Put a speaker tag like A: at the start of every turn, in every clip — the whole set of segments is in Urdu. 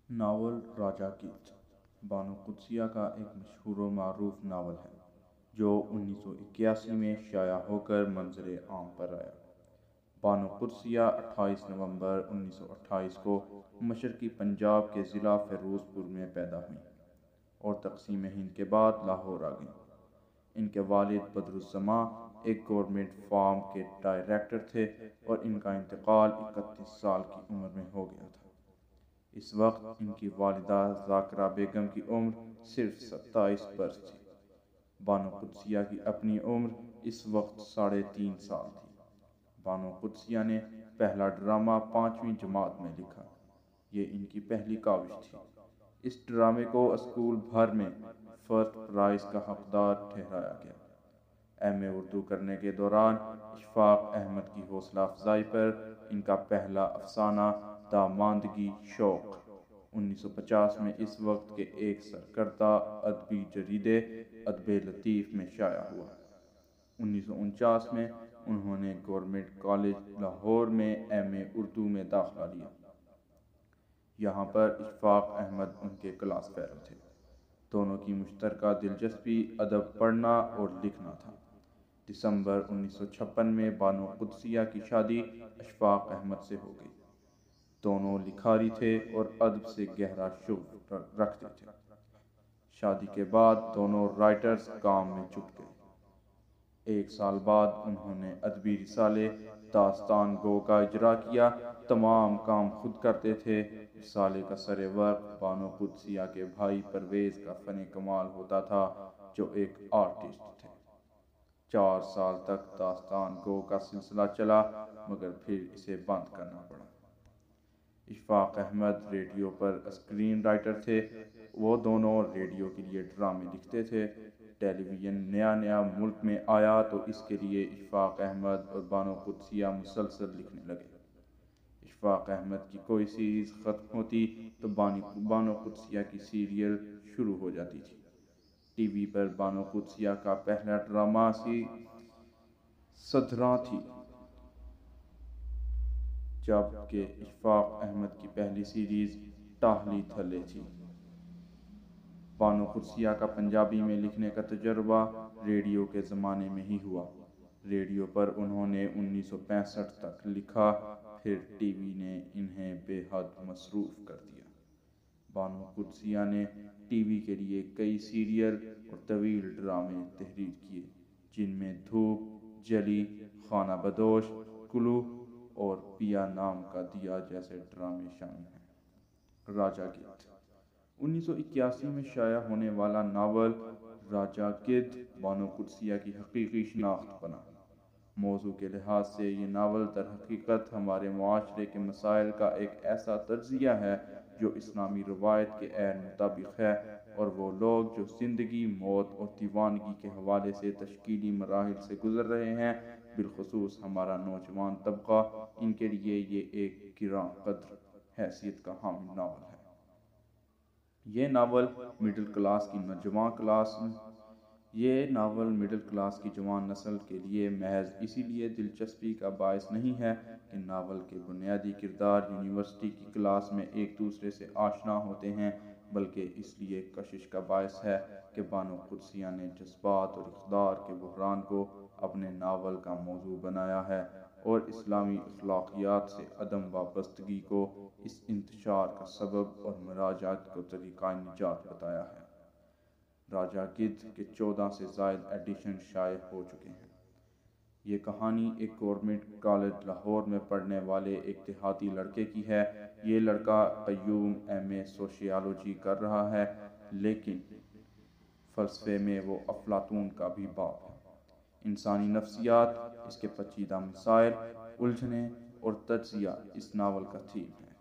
A: ناول راجہ گیت بانو قدسیہ کا ایک مشہور و معروف ناول ہے جو 1981 میں شائع ہو کر منظر عام پر آیا۔ بانو قدسیہ 28 نومبر 1928 کو مشرقی پنجاب کے ضلع فیروز پور میں پیدا ہوئیں اور تقسیم ہند کے بعد لاہور آ گئیں۔ ان کے والد بدرالسماء ایک گورنمنٹ فارم کے ڈائریکٹر تھے اور ان کا انتقال 31 سال کی عمر میں ہو گیا تھا۔ اس وقت ان کی والدہ ذاکرہ بیگم کی عمر صرف 27 برس تھی۔ بانو قدسیہ کی اپنی عمر اس وقت 3.5 سال تھی۔ بانو قدسیہ نے پہلا ڈرامہ 5ویں جماعت میں لکھا۔ یہ ان کی پہلی کاوش تھی۔ اس ڈرامے کو اسکول بھر میں فرسٹ پرائز کا حقدار ٹھہرایا گیا۔ ایم اے اردو کرنے کے دوران اشفاق احمد کی حوصلہ افزائی پر ان کا پہلا افسانہ داماندگی شوق 1950 میں اس وقت کے ایک سرکردہ ادبی جریدے ادب لطیف میں شائع ہوا۔ 1949 میں انہوں نے گورنمنٹ کالج لاہور میں ایم اے اردو میں داخلہ لیا۔ یہاں پر اشفاق احمد ان کے کلاس فیلو تھے۔ دونوں کی مشترکہ دلچسپی ادب پڑھنا اور لکھنا تھا۔ دسمبر 1956 میں بانو قدسیہ کی شادی اشفاق احمد سے ہو گئی۔ دونوں لکھاری تھے اور ادب سے گہرا شغف رکھتے تھے۔ شادی کے بعد دونوں رائٹرز کام میں جٹ گئے۔ 1 سال بعد انہوں نے ادبی رسالے داستان گو کا اجرا کیا۔ تمام کام خود کرتے تھے۔ رسالے کا سر ورق بانو قدسیہ کے بھائی پرویز کا فن کمال ہوتا تھا جو ایک آرٹسٹ تھے۔ 4 سال تک داستان گو کا سلسلہ چلا مگر پھر اسے بند کرنا پڑا۔ اشفاق احمد ریڈیو پر اسکرین رائٹر تھے۔ وہ دونوں ریڈیو کے لیے ڈرامے لکھتے تھے۔ ٹیلی ویژن نیا ملک میں آیا تو اس کے لیے اشفاق احمد اور بانو قدسیہ مسلسل لکھنے لگے۔ اشفاق احمد کی کوئی سیریز ختم ہوتی تو بانو قدسیہ کی سیریل شروع ہو جاتی تھی۔ ٹی وی پر بانو قدسیہ کا پہلا ڈرامہ سدھراں تھی، جبکہ اشفاق احمد کی پہلی سیریز ٹاہلی تھلے تھی۔ بانو قدسیہ کا پنجابی میں لکھنے کا تجربہ ریڈیو کے زمانے میں ہی ہوا۔ ریڈیو پر انہوں نے 1965 تک لکھا، پھر ٹی وی نے انہیں بے حد مصروف کر دیا۔ بانو قدسیہ نے ٹی وی کے لیے کئی سیریل اور طویل ڈرامے تحریر کیے جن میں دھوپ، جلی، خانہ بدوش، کلو اور پیا نام کا دیا جیسے ڈرامے شامل ہیں۔ راجہ گدھ 1981 میں شائع ہونے والا ناول راجہ گدھ بانو قدسیہ کی حقیقی شناخت بنا۔ موضوع کے لحاظ سے یہ ناول در حقیقت ہمارے معاشرے کے مسائل کا ایک ایسا تجزیہ ہے جو اسلامی روایت کے عین مطابق ہے، اور وہ لوگ جو زندگی، موت اور دیوانگی کے حوالے سے تشکیلی مراحل سے گزر رہے ہیں، بالخصوص ہمارا نوجوان طبقہ، ان کے لیے یہ ایک گراں قدر حیثیت کا حامل ناول ہے۔ یہ ناول مڈل کلاس کی جوان نسل کے لیے محض اسی لیے دلچسپی کا باعث نہیں ہے کہ ناول کے بنیادی کردار یونیورسٹی کی کلاس میں ایک دوسرے سے آشنا ہوتے ہیں، بلکہ اس لیے کشش کا باعث ہے کہ بانو قدسیہ نے جذبات اور اقتدار کے بحران کو اپنے ناول کا موضوع بنایا ہے اور اسلامی اخلاقیات سے عدم وابستگی کو اس انتشار کا سبب اور مراجعت کو طریقہ نجات بتایا ہے۔ راجہ گدھ کے 14 سے زائد ایڈیشن شائع ہو چکے ہیں۔ یہ کہانی ایک گورنمنٹ کالج لاہور میں پڑھنے والے ایک دیہاتی لڑکے کی ہے۔ یہ لڑکا قیوم ایم اے سوشیالوجی کر رہا ہے، لیکن فلسفے میں وہ افلاطون کا بھی باپ ہے۔ انسانی نفسیات، اس کے پیچیدہ مسائل، الجھنیں اور تجزیہ اس ناول کا تھیم ہے،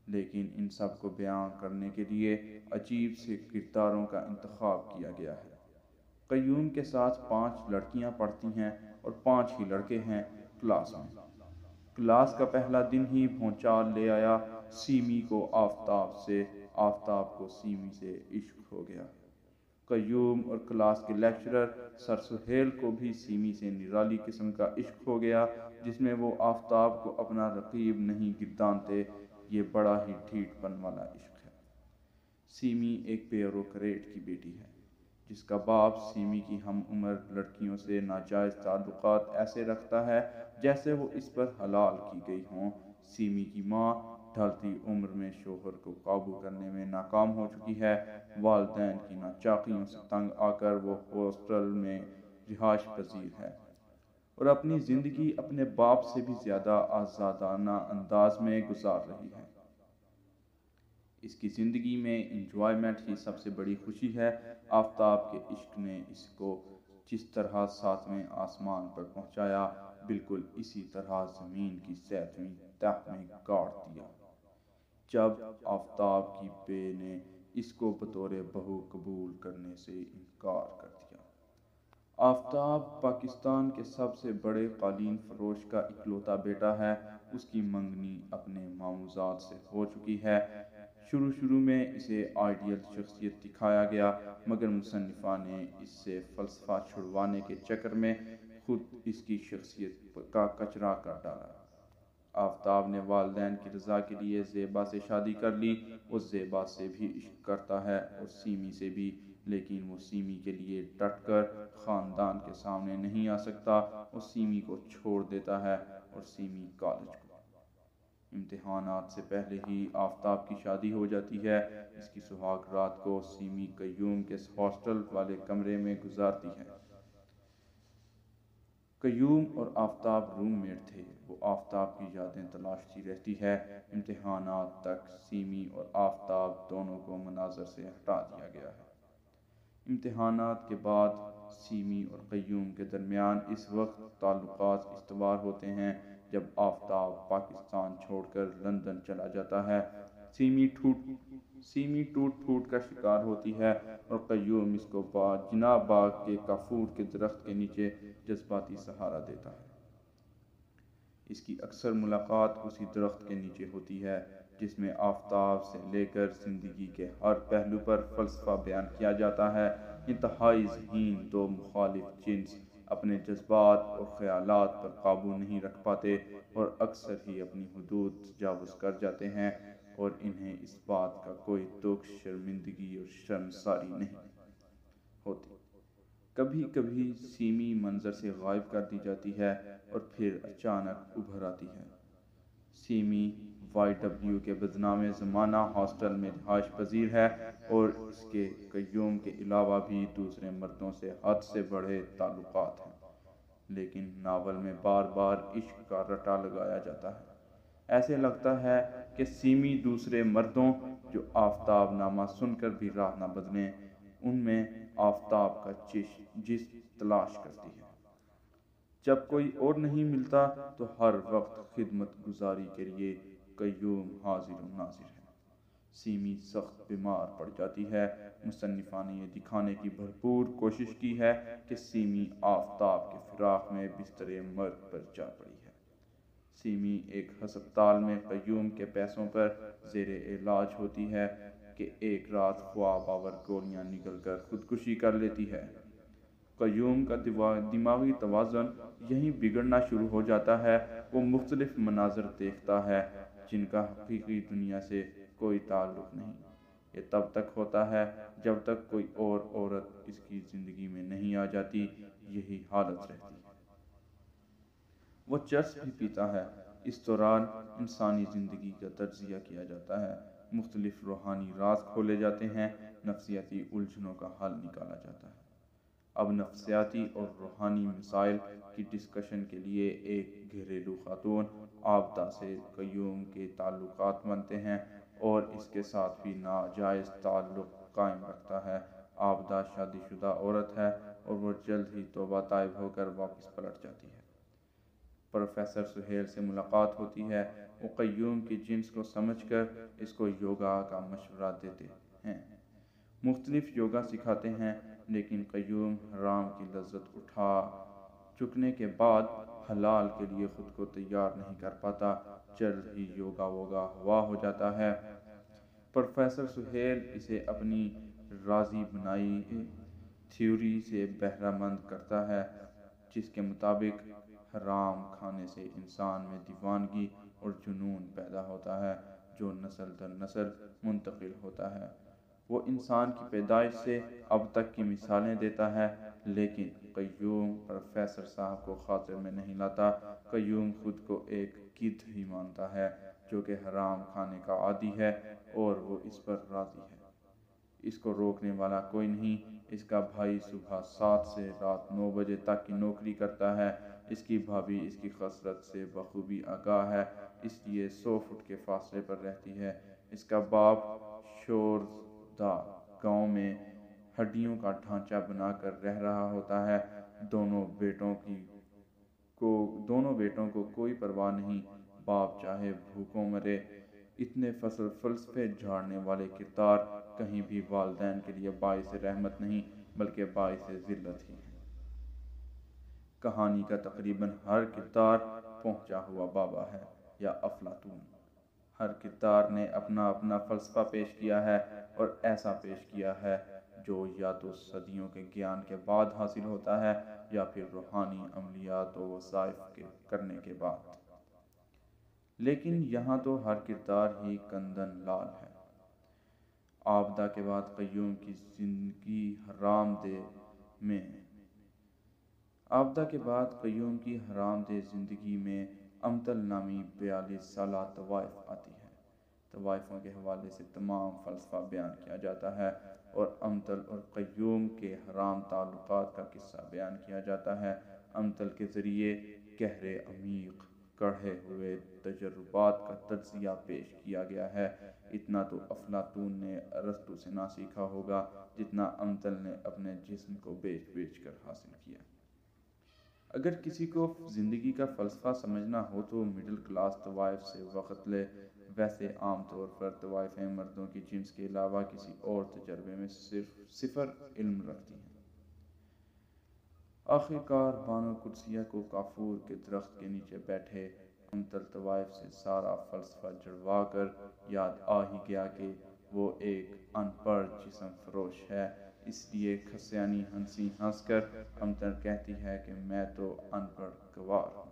A: لیکن ان سب کو بیان کرنے کے لیے عجیب سے کرداروں کا انتخاب کیا گیا ہے۔ قیوم کے ساتھ 5 لڑکیاں پڑھتی ہیں اور 5 ہی لڑکے ہیں کلاس میں۔ کلاس کا پہلا دن ہی بھونچال لے آیا۔ سیمی کو آفتاب کو سیمی سے عشق ہو گیا۔ قیوم اور کلاس کے لیکچرر سر سہیل کو بھی سیمی سے نرالی قسم کا عشق ہو گیا، جس میں وہ آفتاب کو اپنا رقیب نہیں گردانتے۔ یہ بڑا ہی ڈھیٹ پن والا عشق ہے۔ سیمی ایک بیوروکریٹ کی بیٹی ہے جس کا باپ سیمی کی ہم عمر لڑکیوں سے ناجائز تعلقات ایسے رکھتا ہے جیسے وہ اس پر حلال کی گئی ہوں۔ سیمی کی ماں ڈھلتی عمر میں شوہر کو قابو کرنے میں ناکام ہو چکی ہے۔ والدین کی ناچاقیوں سے تنگ آ کر وہ ہاسٹل میں رہائش پذیر ہے اور اپنی زندگی اپنے باپ سے بھی زیادہ آزادانہ انداز میں گزار رہی ہے۔ اس کی زندگی میں انجوائمنٹ ہی سب سے بڑی خوشی ہے۔ آفتاب کے عشق نے اس کو جس طرح ساتویں آسمان پر پہنچایا، بالکل اسی طرح زمین کی 7ویں تہ میں گاڑ دیا جب آفتاب کی بے نے اس کو بطور بہو قبول کرنے سے انکار کر دیا۔ آفتاب پاکستان کے سب سے بڑے قالین فروش کا اکلوتا بیٹا ہے۔ اس کی منگنی اپنے ماموزاد سے ہو چکی ہے۔ شروع میں اسے آئیڈیل شخصیت دکھایا گیا، مگر مصنفہ نے اس سے فلسفہ چھڑوانے کے چکر میں خود اس کی شخصیت کا کچرا کر ڈالا۔ آفتاب نے والدین کی رضا کے لیے زیبا سے شادی کر لی۔ وہ زیبا سے بھی عشق کرتا ہے اور سیمی سے بھی، لیکن وہ سیمی کے لیے ڈٹ کر خاندان کے سامنے نہیں آ سکتا۔ وہ سیمی کو چھوڑ دیتا ہے اور سیمی کالج کو۔ امتحانات سے پہلے ہی آفتاب کی شادی ہو جاتی ہے۔ اس کی سہاگ رات کو سیمی قیوم کے ہاسٹل والے کمرے میں گزارتی ہے۔ قیوم اور آفتاب روم میٹ تھے۔ وہ آفتاب کی یادیں تلاشتی رہتی ہے۔ امتحانات تک سیمی اور آفتاب دونوں کو مناظر سے ہٹا دیا گیا ہے۔ امتحانات کے بعد سیمی اور قیوم کے درمیان اس وقت تعلقات استوار ہوتے ہیں جب آفتاب پاکستان چھوڑ کر لندن چلا جاتا ہے۔ سیمی ٹوٹ پھوٹ کا شکار ہوتی ہے اور قیوم اس کو جناح باغ کے کافور کے درخت کے نیچے جذباتی سہارا دیتا ہے۔ اس کی اکثر ملاقات اسی درخت کے نیچے ہوتی ہے جس میں آفتاب سے لے کر زندگی کے ہر پہلو پر فلسفہ بیان کیا جاتا ہے۔ انتہائی ذہین دو مخالف جنس اپنے جذبات اور خیالات پر قابو نہیں رکھ پاتے اور اکثر ہی اپنی حدود تجاوز کر جاتے ہیں اور انہیں اس بات کا کوئی دکھ، شرمندگی اور شرمساری نہیں ہوتی۔ کبھی کبھی سیمی منظر سے غائب کر دی جاتی ہے اور پھر اچانک ابھر آتی ہے۔ سیمی وائی ڈبلیو کے بدنام زمانہ ہاسٹل میں رہائش پذیر ہے اور اس کے قیوم کے علاوہ بھی دوسرے مردوں سے حد سے بڑھے تعلقات ہیں، لیکن ناول میں بار بار عشق کا رٹا لگایا جاتا ہے۔ ایسے لگتا ہے کہ سیمی دوسرے مردوں جو آفتاب نامہ سن کر بھی راہ نہ بدلیں، ان میں آفتاب کا جسم تلاش کرتی ہے۔ جب کوئی اور نہیں ملتا تو ہر وقت خدمت گزاری کے لیے قیوم حاضر و ناظر ہے۔ سیمی سخت بیمار پڑ جاتی ہے۔ مصنفہ نے یہ دکھانے کی بھرپور کوشش کی ہے کہ سیمی آفتاب کے فراق میں بستر مرگ پر جا پڑی ہے۔ سیمی ایک ہسپتال میں قیوم کے پیسوں پر زیر علاج ہوتی ہے کہ ایک رات خواب آور گولیاں نگل کر خودکشی کر لیتی ہے۔ قیوم کا دماغی توازن یہیں بگڑنا شروع ہو جاتا ہے۔ وہ مختلف مناظر دیکھتا ہے جن کا حقیقی دنیا سے کوئی تعلق نہیں۔ یہ تب تک ہوتا ہے جب تک کوئی اور عورت اس کی زندگی میں نہیں آ جاتی۔ یہی حالت رہتی ہے۔ وہ چرس بھی پیتا ہے۔ اس دوران انسانی زندگی کا تجزیہ کیا جاتا ہے، مختلف روحانی راز کھولے جاتے ہیں، نفسیاتی الجھنوں کا حل نکالا جاتا ہے۔ اب نفسیاتی اور روحانی مسائل کی ڈسکشن کے لیے ایک گھریلو خاتون عابدہ سے قیوم کے تعلقات بنتے ہیں اور اس کے ساتھ بھی ناجائز تعلق قائم رکھتا ہے۔ عابدہ شادی شدہ عورت ہے اور وہ جلد ہی توبہ طائب ہو کر واپس پلٹ جاتی ہے۔ پروفیسر سہیل سے ملاقات ہوتی ہے۔ وہ قیوم کی جنس کو سمجھ کر اس کو یوگا کا مشورہ دیتے ہیں، مختلف یوگا سکھاتے ہیں، لیکن قیوم حرام کی لذت اٹھا چکنے کے بعد حلال کے لیے خود کو تیار نہیں کر پاتا۔ جلد ہی یوگا ووگا ہوا ہو جاتا ہے۔ پروفیسر سہیل اسے اپنی راضی بنائی تھیوری سے بہرہ مند کرتا ہے، جس کے مطابق حرام کھانے سے انسان میں دیوانگی اور جنون پیدا ہوتا ہے جو نسل در نسل منتقل ہوتا ہے۔ وہ انسان کی پیدائش سے اب تک کی مثالیں دیتا ہے، لیکن قیوم پروفیسر صاحب کو خاطر میں نہیں لاتا۔ قیوم خود کو ایک گدھ ہی مانتا ہے جو کہ حرام کھانے کا عادی ہے اور وہ اس پر راضی ہے۔ اس کو روکنے والا کوئی نہیں۔ اس کا بھائی صبح 7 سے رات 9 بجے تک کی نوکری کرتا ہے۔ اس کی بھابھی اس کی خسرت سے بخوبی آگاہ ہے، اس لیے 100 فٹ کے فاصلے پر رہتی ہے۔ اس کا باپ شورزدہ گاؤں میں ہڈیوں کا ڈھانچہ بنا کر رہ رہا ہوتا ہے۔ دونوں بیٹوں کو کوئی پرواہ نہیں، باپ چاہے بھوکوں مرے۔ اتنے فلسفے جھاڑنے والے کردار کہیں بھی والدین کے لیے باعث رحمت نہیں بلکہ باعث ذلت ہی ہیں۔ کہانی کا تقریباً ہر کردار پہنچا ہوا بابا ہے یا افلاطون۔ ہر کردار نے اپنا اپنا فلسفہ پیش کیا ہے اور ایسا پیش کیا ہے جو یا تو صدیوں کے گیان کے بعد حاصل ہوتا ہے یا پھر روحانی عملیات و وظائف کے کرنے کے بعد۔ لیکن یہاں تو ہر کردار ہی کندن لال ہے۔ آبدہ کے بعد قیوم کی زندگی حرام دہ زندگی میں امتل نامی 42 سالہ طوائف آتی ہے۔ طوائفوں کے حوالے سے تمام فلسفہ بیان کیا جاتا ہے اور امتل اور قیوم کے حرام تعلقات کا قصہ بیان کیا جاتا ہے۔ امتل کے ذریعے گہرے عمیق کڑھے ہوئے تجربات کا تجزیہ پیش کیا گیا ہے۔ اتنا تو افلاطون نے ارسطو سے نہ سیکھا ہوگا جتنا امتل نے اپنے جسم کو بیچ بیچ کر حاصل کیا۔ اگر کسی کو زندگی کا فلسفہ سمجھنا ہو تو مڈل کلاس طوائف سے وقت لے۔ ویسے عام طور پر طوائفیں مردوں کی جنس کے علاوہ کسی اور تجربے میں صفر علم رکھتی ہیں۔ آخرکار بانو قدسیہ کو کافور کے درخت کے نیچے بیٹھے امتل طوائف سے سارا فلسفہ جڑوا کر یاد آ ہی گیا کہ وہ ایک ان پڑھ جسم فروش ہے۔ اس لیے کھسیانی ہنسی ہنس کر امتل کہتی ہے کہ میں تو ان پڑھ گنوار ہوں۔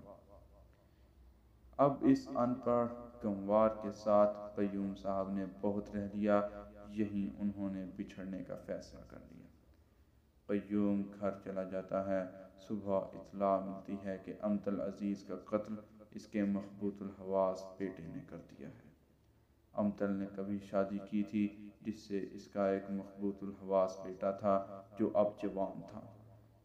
A: اب اس ان پڑھ گنوار کے ساتھ قیوم صاحب نے بہت رہ لیا، یہیں انہوں نے بچھڑنے کا فیصلہ کر لیا۔ قیوم گھر چلا جاتا ہے۔ صبح اطلاع ملتی ہے کہ امتل عزیز کا قتل اس کے مخبوط الحواس بیٹے نے کر دیا ہے۔ امتل نے کبھی شادی کی تھی جس سے اس کا ایک مخبوط الحواس بیٹا تھا جو اب جوان تھا۔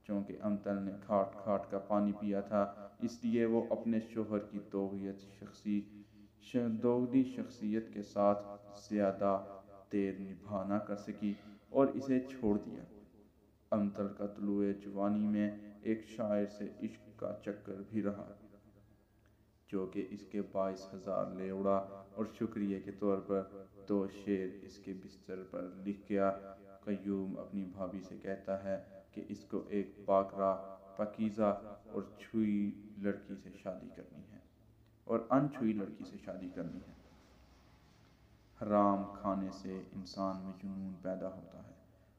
A: چونکہ امتل نے کھاٹ کھاٹ کا پانی پیا تھا اس لیے وہ اپنے شوہر کی دوغلی شخصیت کے ساتھ زیادہ دیر نبھا نہ کر سکی اور اسے چھوڑ دیا۔ امتل کا طلوع جوانی میں ایک شاعر سے عشق کا چکر بھی رہا جو کہ اس کے 22,000 لے اڑا اور شکریہ کے طور پر 2 شعر اس کے بستر پر لکھ گیا۔ قیوم اپنی بھابھی سے کہتا ہے کہ اس کو ایک پاکرا، پاکیزہ اور چھوئی لڑکی سے شادی کرنی ہے اور انچھوئی لڑکی سے شادی کرنی ہے۔ حرام کھانے سے انسان میں جنون پیدا ہوتا ہے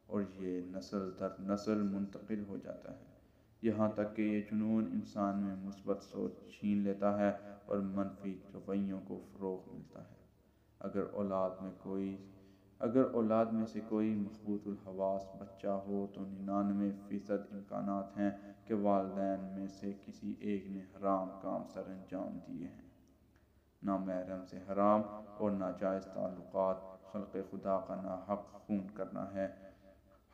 A: اور یہ نسل در نسل منتقل ہو جاتا ہے، یہاں تک کہ یہ جنون انسان میں مثبت سوچ چھین لیتا ہے اور منفی رویوں کو فروغ ملتا ہے۔ اگر اولاد میں سے کوئی مخبوط الحواس بچہ ہو تو 99% امکانات ہیں کہ والدین میں سے کسی ایک نے حرام کام سر انجام دیے ہیں۔ نامحرم سے حرام اور ناجائز تعلقات، خلق خدا کا ناحق خون کرنا ہے،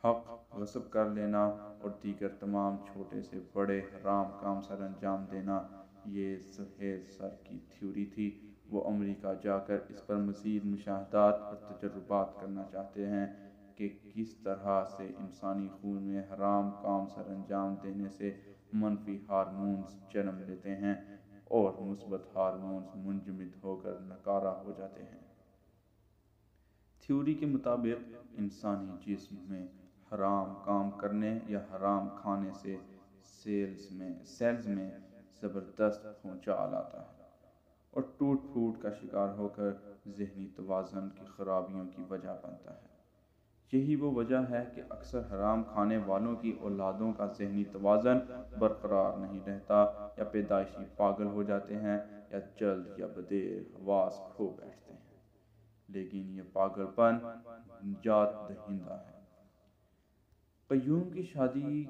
A: حق غصب کر لینا اور دیگر تمام چھوٹے سے بڑے حرام کام سر انجام دینا، یہ زہیر سر کی تھیوری تھی۔ وہ امریکہ جا کر اس پر مزید مشاہدات اور تجربات کرنا چاہتے ہیں کہ کس طرح سے انسانی خون میں حرام کام سر انجام دینے سے منفی ہارمونز جنم لیتے ہیں اور مثبت ہارمونز منجمد ہو کر ناکارہ ہو جاتے ہیں۔ تھیوری کے مطابق انسانی جسم میں حرام کام کرنے یا حرام کھانے سے سیلز میں زبردست بھونچال آتا ہے اور ٹوٹ پھوٹ کا شکار ہو کر ذہنی توازن کی خرابیوں کی وجہ بنتا ہے۔ یہی وہ وجہ ہے کہ اکثر حرام کھانے والوں کی اولادوں کا ذہنی توازن برقرار نہیں رہتا، یا پیدائشی پاگل ہو جاتے ہیں یا جلد یا بدیر حواس کھو بیٹھتے ہیں۔ لیکن یہ پاگل پن نجات دہندہ ہے۔ قیوم کی شادی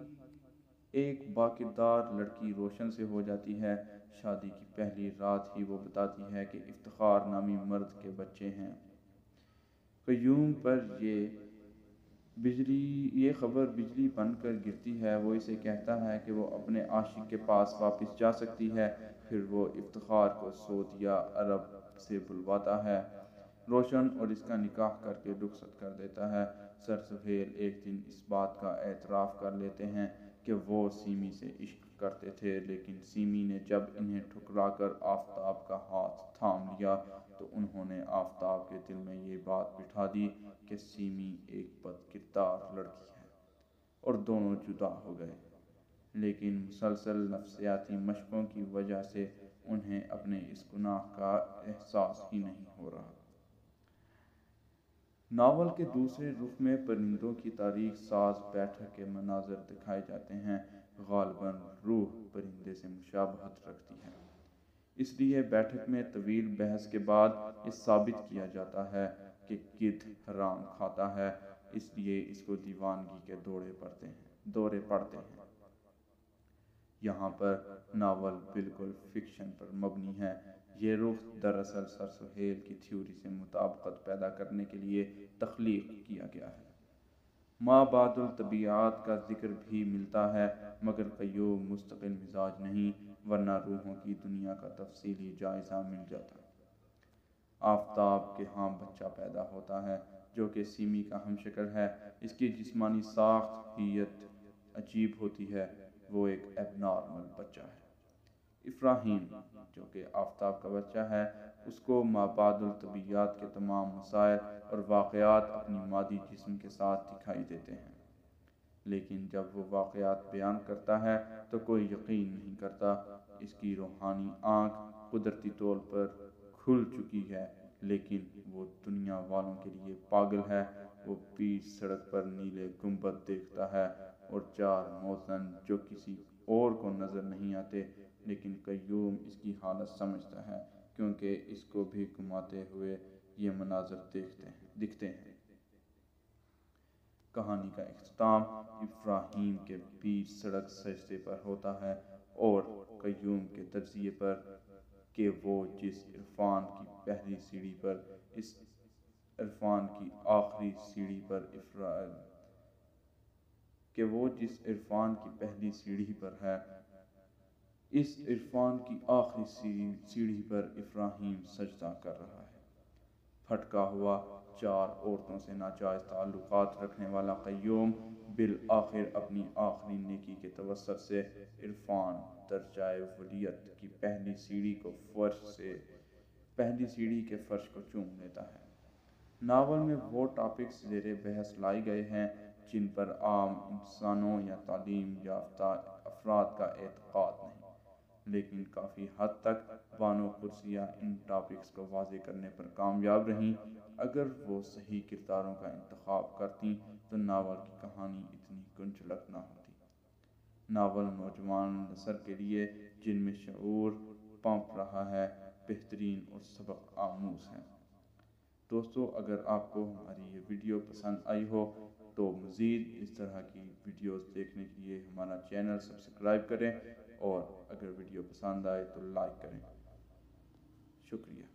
A: ایک باکردار لڑکی روشن سے ہو جاتی ہے۔ شادی کی پہلی رات ہی وہ بتاتی ہے کہ افتخار نامی مرد کے بچے ہیں۔ قیوم پر یہ خبر بجلی بن کر گرتی ہے۔ وہ اسے کہتا ہے کہ وہ اپنے عاشق کے پاس واپس جا سکتی ہے۔ پھر وہ افتخار کو سعود یا عرب سے بلواتا ہے۔ روشن اور اس کا نکاح کر کے رخصت کر دیتا ہے۔ سر سہیل ایک دن اس بات کا اعتراف کر لیتے ہیں کہ وہ سیمی سے عشق کرتے تھے، لیکن سیمی نے جب انہیں ٹھکرا کر آفتاب کا ہاتھ تھام لیا تو انہوں نے آفتاب کے دل میں یہ بات بٹھا دی کہ سیمی ایک بد کردار لڑکی ہے، اور دونوں جدا ہو گئے۔ لیکن مسلسل نفسیاتی مشقوں کی وجہ سے انہیں اپنے اس گناہ کا احساس ہی نہیں ہو رہا۔ ناول کے دوسرے رخ میں پرندوں کی تاریخ ساز بیٹھک کے مناظر دکھائے جاتے ہیں۔ غالباً روح پرندے سے مشابہت رکھتی ہے، اس لیے بیٹھک میں طویل بحث کے بعد یہ ثابت کیا جاتا ہے کہ گدھ حرام کھاتا ہے، اس لیے اس کو دیوانگی کے دورے پڑتے ہیں۔ یہاں پر ناول بالکل فکشن پر مبنی ہے۔ یہ رخ دراصل سر سہیل کی تھیوری سے مطابقت پیدا کرنے کے لیے تخلیق کیا گیا ہے۔ مابعد الطبیعیات کا ذکر بھی ملتا ہے، مگر قیوم مستقل مزاج نہیں، ورنہ روحوں کی دنیا کا تفصیلی جائزہ مل جاتا۔ آفتاب کے ہاں بچہ پیدا ہوتا ہے جو کہ سیمی کا ہم شکل ہے۔ اس کی جسمانی ساخت حیت عجیب ہوتی ہے، وہ ایک ایب نارمل بچہ ہے۔ افراہیم جو کہ آفتاب کا بچہ ہے، اس کو مابعد الطبیعیات کے تمام مسائل اور واقعات اپنی مادی جسم کے ساتھ دکھائی دیتے ہیں، لیکن جب وہ واقعات بیان کرتا ہے تو کوئی یقین نہیں کرتا۔ اس کی روحانی آنکھ قدرتی طور پر کھل چکی ہے، لیکن وہ دنیا والوں کے لیے پاگل ہے۔ وہ بیچ سڑک پر نیلے گنبد دیکھتا ہے اور 4 موزن جو کسی اور کو نظر نہیں آتے، لیکن قیوم اس کی حالت سمجھتا ہے کیونکہ اس کو بھی گھماتے ہوئے یہ مناظر دکھتے ہیں۔ کہانی کا اختتام افراہیم کے بیچ سڑک سجدے پر ہوتا ہے اور قیوم کے تجزیے پر کہ وہ جس عرفان کی پہلی سیڑھی پر اس عرفان کی آخری سیڑھی پر ہے، اس عرفان کی آخری سیڑھی پر افراہیم سجدہ کر رہا ہے۔ پھٹکا ہوا 4 عورتوں سے ناجائز تعلقات رکھنے والا قیوم بالآخر اپنی آخری نیکی کے توسط سے عرفان درجۂ ولیت کی پہلی سیڑھی کے فرش کو چوم لیتا ہے۔ ناول میں وہ ٹاپکس زیر بحث لائے گئے ہیں جن پر عام انسانوں یا تعلیم یافتہ افراد کا اعتقاد نہیں، لیکن کافی حد تک بانو قدسیہ ان ٹاپکس کو واضح کرنے پر کامیاب رہیں۔ اگر وہ صحیح کرداروں کا انتخاب کرتیں تو ناول کی کہانی اتنی گنجلک نہ ہوتی۔ ناول نوجوان نسل کے لیے جن میں شعور پنپ رہا ہے، بہترین اور سبق آموز ہے۔ دوستو، اگر آپ کو ہماری یہ ویڈیو پسند آئی ہو تو مزید اس طرح کی ویڈیوز دیکھنے کے لیے ہمارا چینل سبسکرائب کریں، اور اگر ویڈیو پسند آئے تو لائک کریں۔ شکریہ۔